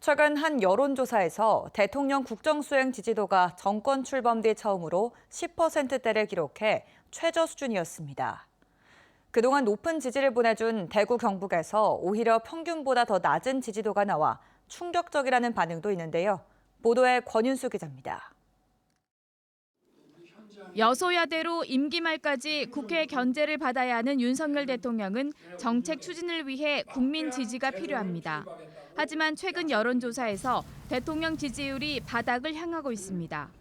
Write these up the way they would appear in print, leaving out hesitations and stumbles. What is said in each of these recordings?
최근 한 여론조사에서 대통령 국정수행 지지도가 정권 출범 뒤 처음으로 10%대를 기록해 최저 수준이었습니다. 그동안 높은 지지를 보내준 대구 경북에서 오히려 평균보다 더 낮은 지지도가 나와 충격적이라는 반응도 있는데요. 보도에 권윤수 기자입니다. 여소야대로 임기 말까지 국회 견제를 받아야 하는 윤석열 대통령은 정책 추진을 위해 국민 지지가 필요합니다. 하지만 최근 여론조사에서 대통령 지지율이 바닥을 향하고 있습니다.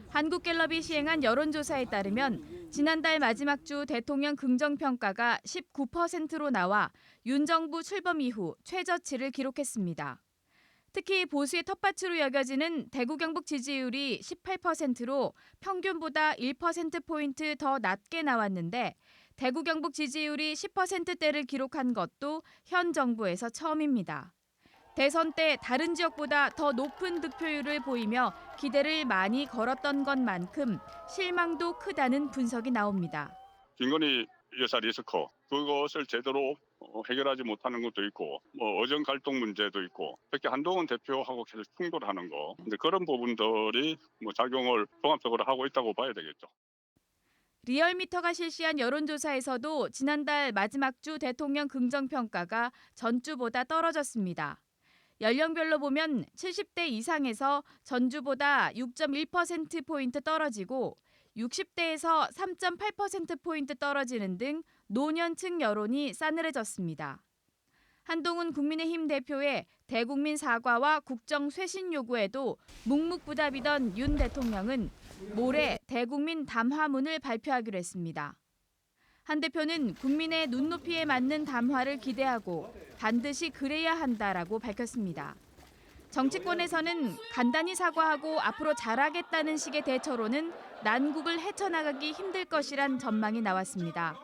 한국갤럽이 시행한 여론조사에 따르면 지난달 마지막 주 대통령 긍정평가가 19%로 나와 윤 정부 출범 이후 최저치를 기록했습니다. 특히 보수의 텃밭으로 여겨지는 대구 경북 지지율이 18%로 평균보다 1%포인트 더 낮게 나왔는데 대구 경북 지지율이 10%대를 기록한 것도 현 정부에서 처음입니다. 대선 때 다른 지역보다 더 높은 득표율을 보이며 기대를 많이 걸었던 것만큼 실망도 크다는 분석이 나옵니다. 김건희 여사 리스크 그것을 제대로 해결하지 못하는 것도 있고 어정 갈등 문제도 있고 특히 한동훈 대표하고 계속 충돌하는 거 근데 그런 부분들이 작용을 종합적으로 하고 있다고 봐야 되겠죠. 리얼미터가 실시한 여론조사에서도 지난달 마지막 주 대통령 긍정평가가 전주보다 떨어졌습니다. 연령별로 보면 70대 이상에서 전주보다 6.1%포인트 떨어지고 60대에서 3.8%포인트 떨어지는 등 노년층 여론이 싸늘해졌습니다. 한동훈 국민의힘 대표의 대국민 사과와 국정 쇄신 요구에도 묵묵부답이던 윤 대통령은 모레 대국민 담화문을 발표하기로 했습니다. 한 대표는 국민의 눈높이에 맞는 담화를 기대하고 반드시 그래야 한다라고 밝혔습니다. 정치권에서는 간단히 사과하고 앞으로 잘하겠다는 식의 대처로는 난국을 헤쳐나가기 힘들 것이란 전망이 나왔습니다.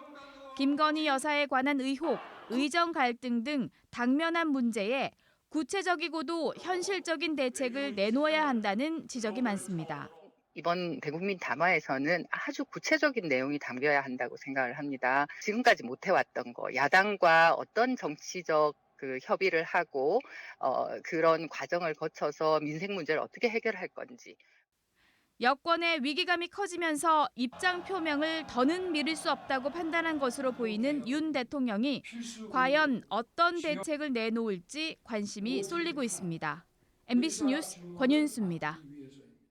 김건희 여사에 관한 의혹, 의정 갈등 등 당면한 문제에 구체적이고도 현실적인 대책을 내놓아야 한다는 지적이 많습니다. 이번 대국민 담화에서는 아주 구체적인 내용이 담겨야 한다고 생각을 합니다. 지금까지 못해왔던 거, 야당과 어떤 정치적 협의를 하고 그런 과정을 거쳐서 민생 문제를 어떻게 해결할 건지. 여권의 위기감이 커지면서 입장 표명을 더는 미룰 수 없다고 판단한 것으로 보이는 윤 대통령이 과연 어떤 대책을 내놓을지 관심이 쏠리고 있습니다. MBC 뉴스 권윤수입니다.